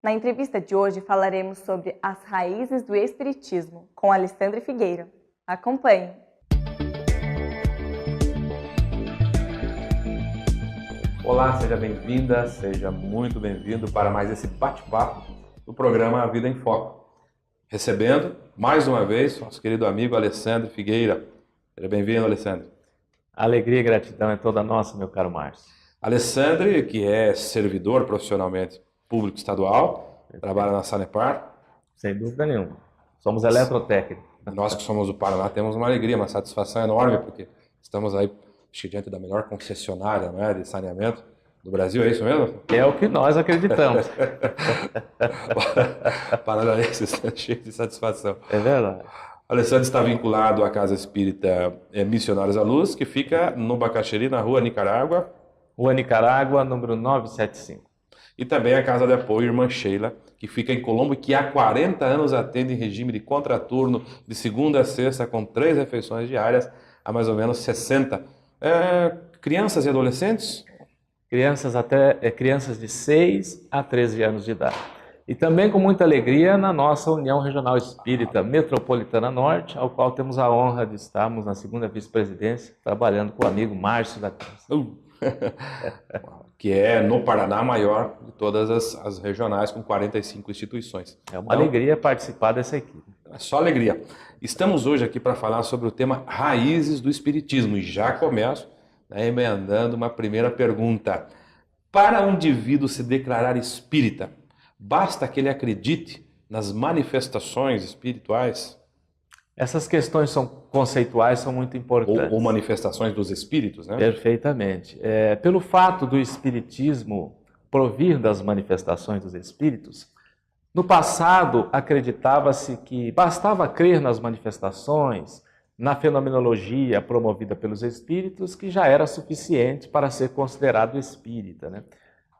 Na entrevista de hoje falaremos sobre as raízes do Espiritismo, com Alessandra Figueira. Acompanhe! Olá, seja bem-vinda, seja muito bem-vindo para mais esse bate-papo do programa A Vida em Foco. Recebendo, mais uma vez, nosso querido amigo Alessandro Figueira. Seja bem-vindo, Alessandro. Alegria e gratidão é toda nossa, meu caro Márcio. Alessandro, que é servidor profissionalmente público estadual, trabalha na Sanepar. Sem dúvida nenhuma. Somos eletrotécnicos. Nós que somos do Paraná temos uma alegria, uma satisfação enorme, porque estamos aí diante da melhor concessionária, né, de saneamento do Brasil, é isso mesmo? É o que nós acreditamos. Paranaense está cheio de satisfação. É verdade. Alessandro está vinculado à Casa Espírita Missionários à Luz, que fica no Bacaxeri, na Rua Nicarágua. Rua Nicarágua, número 975. E também a Casa de Apoio Irmã Sheila, que fica em Colombo e que há 40 anos atende em regime de contraturno, de segunda a sexta, com 3 refeições diárias, a mais ou menos 60 crianças e adolescentes? Crianças de 6 a 13 anos de idade. E também com muita alegria na nossa União Regional Espírita Metropolitana Norte, ao qual temos a honra de estarmos na segunda vice-presidência, trabalhando com o amigo Márcio da Cruz. Que é no Paraná a maior de todas as regionais, com 45 instituições. É uma alegria participar dessa equipe. É só alegria. Estamos hoje aqui para falar sobre o tema Raízes do Espiritismo. E já começo emendando uma primeira pergunta. Para um indivíduo se declarar espírita, basta que ele acredite nas manifestações espirituais? Essas questões conceituais são muito importantes. Ou manifestações dos espíritos, né? Perfeitamente. Pelo fato do espiritismo provir das manifestações dos espíritos, no passado acreditava-se que bastava crer nas manifestações, na fenomenologia promovida pelos espíritos, que já era suficiente para ser considerado espírita, né?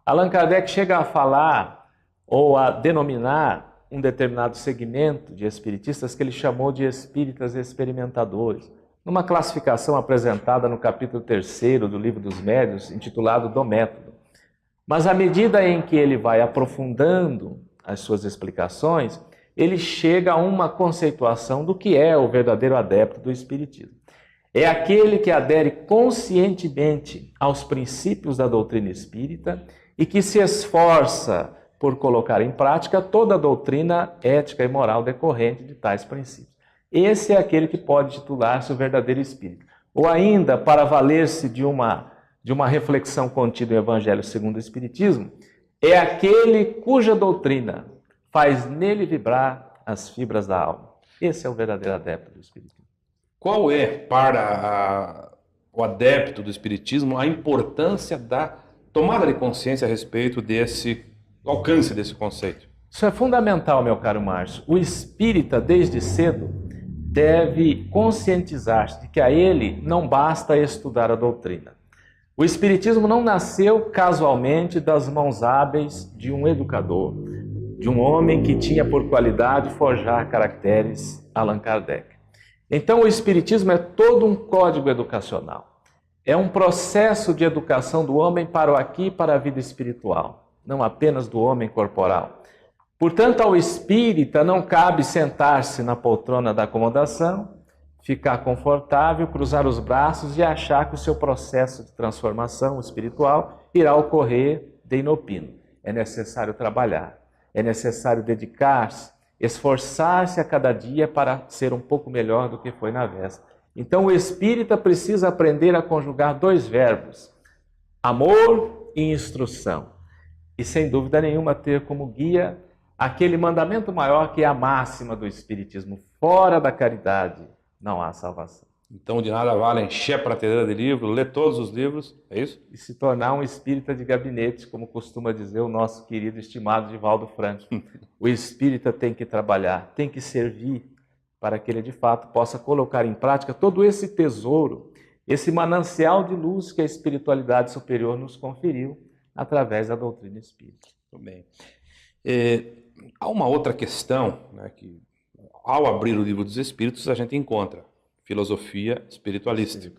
Allan Kardec chega a falar ou a denominar um determinado segmento de espiritistas que ele chamou de espíritas experimentadores, numa classificação apresentada no capítulo 3º do Livro dos Médiuns, intitulado Do Método. Mas à medida em que ele vai aprofundando as suas explicações, ele chega a uma conceituação do que é o verdadeiro adepto do espiritismo. É aquele que adere conscientemente aos princípios da doutrina espírita e que se esforça por colocar em prática toda a doutrina ética e moral decorrente de tais princípios. Esse é aquele que pode titular-se o verdadeiro espírito. Ou ainda, para valer-se de uma reflexão contida no Evangelho segundo o Espiritismo, é aquele cuja doutrina faz nele vibrar as fibras da alma. Esse é o verdadeiro adepto do Espiritismo. Qual é, para o adepto do Espiritismo, a importância da tomada de consciência a respeito do alcance desse conceito? Isso é fundamental, meu caro Márcio. O espírita, desde cedo, deve conscientizar-se de que a ele não basta estudar a doutrina. O espiritismo não nasceu casualmente das mãos hábeis de um educador, de um homem que tinha por qualidade forjar caracteres Allan Kardec. Então o espiritismo é todo um código educacional. É um processo de educação do homem para o aqui e para a vida espiritual, não apenas do homem corporal. Portanto, ao espírita não cabe sentar-se na poltrona da acomodação, ficar confortável, cruzar os braços e achar que o seu processo de transformação espiritual irá ocorrer de inopino. É necessário trabalhar, é necessário dedicar-se, esforçar-se a cada dia para ser um pouco melhor do que foi na véspera. Então, o espírita precisa aprender a conjugar 2 verbos, amor e instrução. E, sem dúvida nenhuma, ter como guia aquele mandamento maior que é a máxima do espiritismo: fora da caridade não há salvação. Então, de nada vale encher a prateleira de livro, ler todos os livros, é isso? E se tornar um espírita de gabinete, como costuma dizer o nosso querido e estimado Divaldo Franco. O espírita tem que trabalhar, tem que servir, para que ele de fato possa colocar em prática todo esse tesouro, esse manancial de luz que a espiritualidade superior nos conferiu através da doutrina espírita. Muito bem. Há uma outra questão, né, que ao abrir o Livro dos Espíritos a gente encontra: filosofia espiritualista.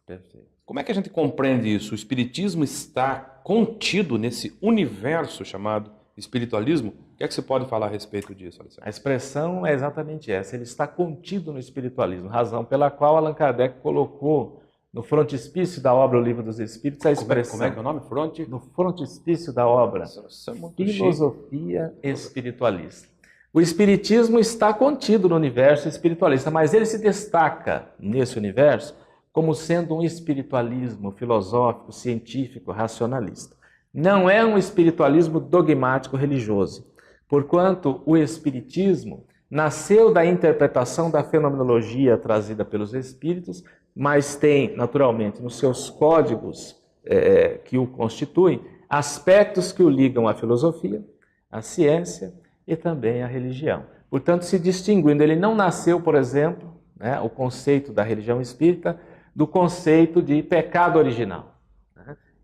Perfeito. Como é que a gente compreende isso? O espiritismo está contido nesse universo chamado espiritualismo. O que é que você pode falar a respeito disso, Alessandro? A expressão é exatamente essa, ele está contido no espiritualismo, razão pela qual Allan Kardec colocou no frontispício da obra O Livro dos Espíritos a expressão. Como é que é o nome? No frontispício da obra, Filosofia Espiritualista. O espiritismo está contido no universo espiritualista, mas ele se destaca nesse universo como sendo um espiritualismo filosófico, científico, racionalista. Não é um espiritualismo dogmático religioso, porquanto o espiritismo nasceu da interpretação da fenomenologia trazida pelos espíritos, mas tem, naturalmente, nos seus códigos que o constituem, aspectos que o ligam à filosofia, à ciência e também à religião. Portanto, se distinguindo, ele não nasceu, por exemplo, o conceito da religião espírita, do conceito de pecado original.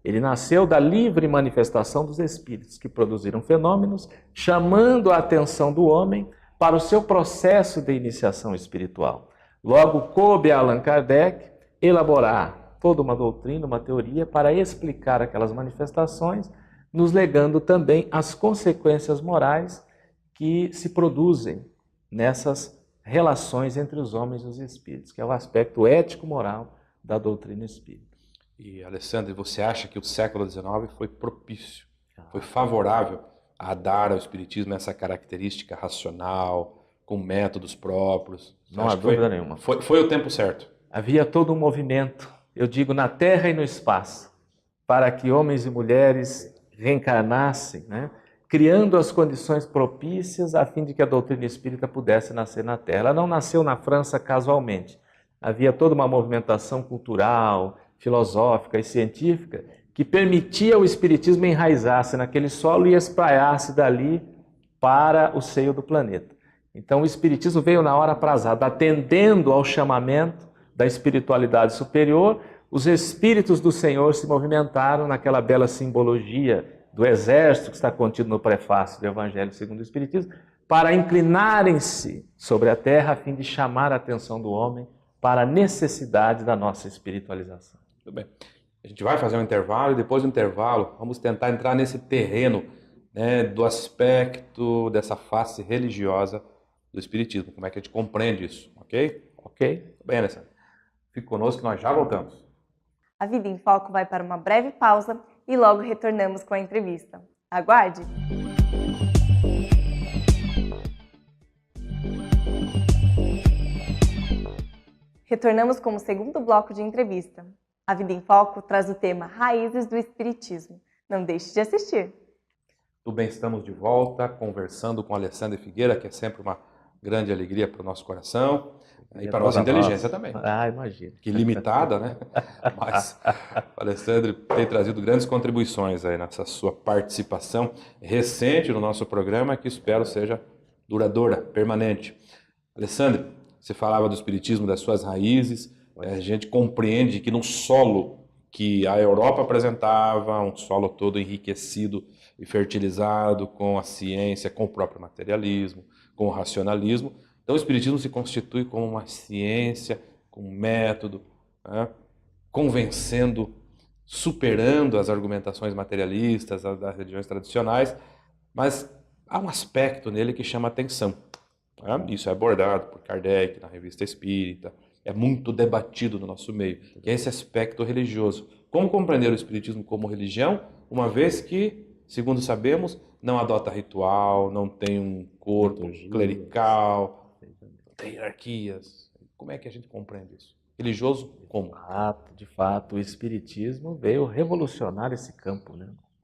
Ele nasceu da livre manifestação dos espíritos, que produziram fenômenos, chamando a atenção do homem para o seu processo de iniciação espiritual. Logo, coube a Allan Kardec elaborar toda uma doutrina, uma teoria, para explicar aquelas manifestações, nos legando também as consequências morais que se produzem nessas relações entre os homens e os espíritos, que é o aspecto ético-moral da doutrina espírita. E, Alessandro, você acha que o século XIX foi propício, foi favorável a dar ao espiritismo essa característica racional, com métodos próprios? Não há dúvida nenhuma. Foi o tempo certo. Havia todo um movimento, eu digo, na terra e no espaço, para que homens e mulheres reencarnassem, criando as condições propícias a fim de que a doutrina espírita pudesse nascer na terra. Ela não nasceu na França casualmente. Havia toda uma movimentação cultural, filosófica e científica que permitia ao espiritismo enraizar-se naquele solo e espraiar-se dali para o seio do planeta. Então o espiritismo veio na hora aprazada, atendendo ao chamamento da espiritualidade superior. Os espíritos do Senhor se movimentaram naquela bela simbologia do exército que está contido no prefácio do Evangelho segundo o Espiritismo, para inclinarem-se sobre a terra a fim de chamar a atenção do homem para a necessidade da nossa espiritualização. Muito bem. A gente vai fazer um intervalo e depois do intervalo vamos tentar entrar nesse terreno do aspecto dessa face religiosa do Espiritismo. Como é que a gente compreende isso, ok? Ok. Bem, Alessandro. Fique conosco que nós já voltamos. A Vida em Foco vai para uma breve pausa e logo retornamos com a entrevista. Aguarde! Retornamos com o segundo bloco de entrevista. A Vida em Foco traz o tema Raízes do Espiritismo. Não deixe de assistir. Tudo bem, estamos de volta conversando com Alessandro Figueira, que é sempre uma grande alegria para o nosso coração e para a nossa inteligência também. Ah, imagino. Que limitada, né? Mas o Alessandro tem trazido grandes contribuições aí nessa sua participação recente no nosso programa, que espero seja duradoura, permanente. Alessandro, você falava do Espiritismo, das suas raízes. A gente compreende que no solo que a Europa apresentava, um solo todo enriquecido e fertilizado com a ciência, com o próprio materialismo, com o racionalismo. Então o Espiritismo se constitui como uma ciência, com um método, convencendo, superando as argumentações materialistas das religiões tradicionais, mas há um aspecto nele que chama atenção. Isso é abordado por Kardec na Revista Espírita, é muito debatido no nosso meio, que é esse aspecto religioso. Como compreender o Espiritismo como religião, uma vez que, segundo sabemos, não adota ritual, não tem um corpo clerical, não tem hierarquias. Como é que a gente compreende isso? Religioso como? De fato, o Espiritismo veio revolucionar esse campo,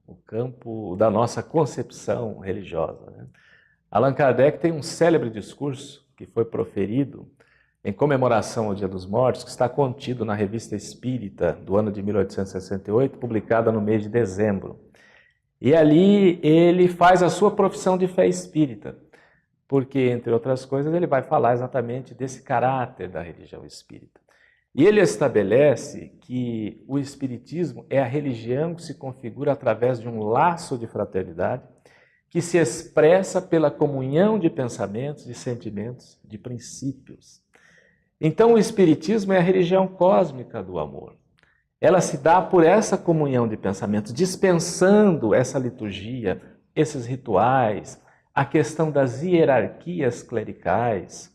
o campo da nossa concepção religiosa. Allan Kardec tem um célebre discurso que foi proferido em comemoração ao Dia dos Mortos, que está contido na Revista Espírita do ano de 1868, publicada no mês de dezembro. E ali ele faz a sua profissão de fé espírita, porque, entre outras coisas, ele vai falar exatamente desse caráter da religião espírita. E ele estabelece que o Espiritismo é a religião que se configura através de um laço de fraternidade que se expressa pela comunhão de pensamentos, de sentimentos, de princípios. Então o Espiritismo é a religião cósmica do amor. Ela se dá por essa comunhão de pensamentos, dispensando essa liturgia esses rituais, a questão das hierarquias clericais.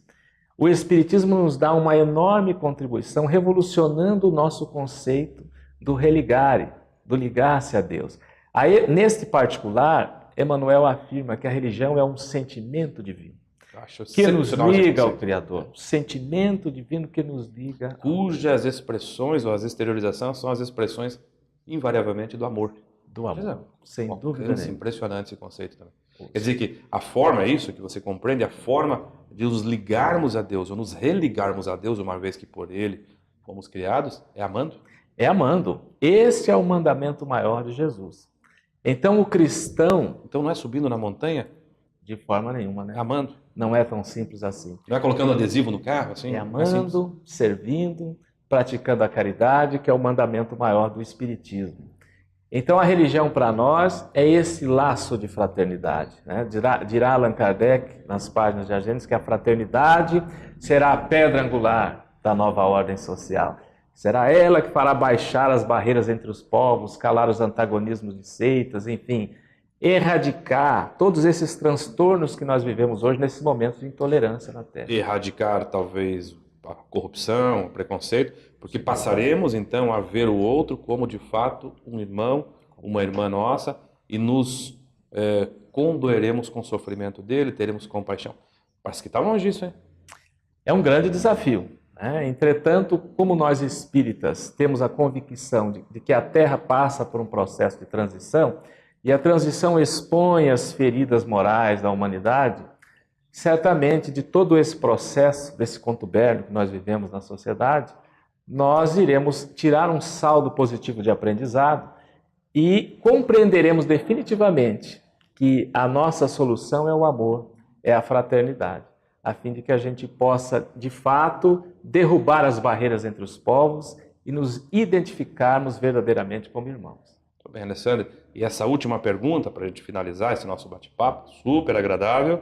O Espiritismo nos dá uma enorme contribuição, revolucionando o nosso conceito do religare, do ligar-se a Deus. Aí, neste particular, Emmanuel afirma que a religião é um sentimento divino, que nos liga ao Criador, sentimento divino que nos liga, cujas expressões ou as exteriorizações são as expressões invariavelmente do amor. Do amor, sem dúvida nenhuma. Impressionante esse conceito também. Quer dizer que a forma, é isso que você compreende, a forma de nos ligarmos a Deus, ou nos religarmos a Deus, uma vez que por Ele fomos criados, é amando? É amando. Esse é o mandamento maior de Jesus. Então o cristão... Então não é subindo na montanha? De forma nenhuma, né? Amando. Não é tão simples assim. Não é colocando adesivo no carro, assim? É amando, servindo, praticando a caridade, que é o mandamento maior do Espiritismo. Então a religião para nós é esse laço de fraternidade, né? Dirá Allan Kardec nas páginas de A Gênese que a fraternidade será a pedra angular da nova ordem social. Será ela que fará baixar as barreiras entre os povos, calar os antagonismos de seitas, enfim, erradicar todos esses transtornos que nós vivemos hoje nesses momentos de intolerância na Terra. Erradicar talvez a corrupção, o preconceito, porque passaremos então a ver o outro como de fato um irmão, uma irmã nossa, e nos condoeremos com o sofrimento dele, teremos compaixão. Parece que está longe disso, hein? É um grande desafio, né? Entretanto, como nós espíritas temos a convicção de que a Terra passa por um processo de transição, e a transição expõe as feridas morais da humanidade, certamente de todo esse processo, desse contubérnio que nós vivemos na sociedade, nós iremos tirar um saldo positivo de aprendizado e compreenderemos definitivamente que a nossa solução é o amor, é a fraternidade, a fim de que a gente possa, de fato, derrubar as barreiras entre os povos e nos identificarmos verdadeiramente como irmãos. Muito bem, Alessandro. E essa última pergunta, para a gente finalizar esse nosso bate-papo, super agradável.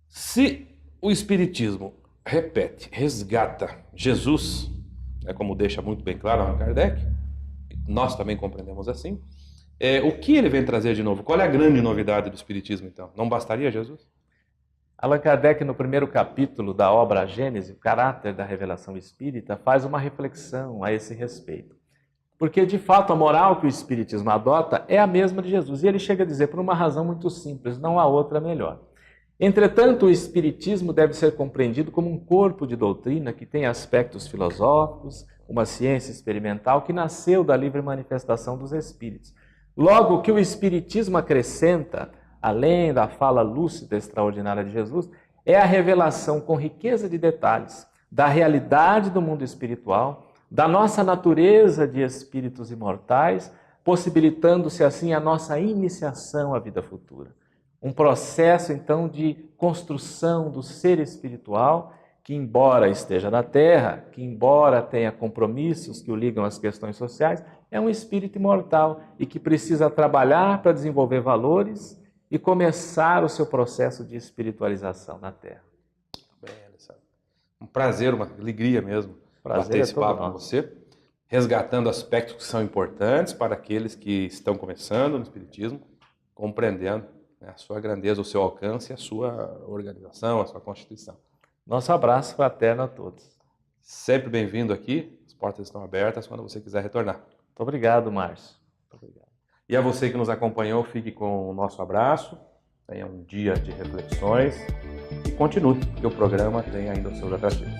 Se o Espiritismo repete, resgata Jesus, como deixa muito bem claro Allan Kardec, nós também compreendemos assim, o que ele vem trazer de novo? Qual é a grande novidade do Espiritismo, então? Não bastaria Jesus? Allan Kardec, no primeiro capítulo da obra A Gênese, o caráter da revelação espírita, faz uma reflexão a esse respeito. Porque, de fato, a moral que o Espiritismo adota é a mesma de Jesus. E ele chega a dizer, por uma razão muito simples, não há outra melhor. Entretanto, o Espiritismo deve ser compreendido como um corpo de doutrina que tem aspectos filosóficos, uma ciência experimental que nasceu da livre manifestação dos Espíritos. Logo, o que o Espiritismo acrescenta, além da fala lúcida e extraordinária de Jesus, é a revelação com riqueza de detalhes da realidade do mundo espiritual, da nossa natureza de espíritos imortais, possibilitando-se assim a nossa iniciação à vida futura. Um processo, então, de construção do ser espiritual que, embora esteja na Terra, que, embora tenha compromissos que o ligam às questões sociais, é um espírito imortal e que precisa trabalhar para desenvolver valores e começar o seu processo de espiritualização na Terra. Bem, Alessandro. Um prazer, uma alegria mesmo bater esse papo com você, resgatando aspectos que são importantes para aqueles que estão começando no Espiritismo, compreendendo a sua grandeza, o seu alcance, a sua organização, a sua constituição. Nosso abraço fraterno a todos. Sempre bem-vindo aqui, as portas estão abertas quando você quiser retornar. Muito obrigado, Márcio. Muito obrigado. E a você que nos acompanhou, fique com o nosso abraço, tenha um dia de reflexões e continue, porque o programa tem ainda os seus atrativos.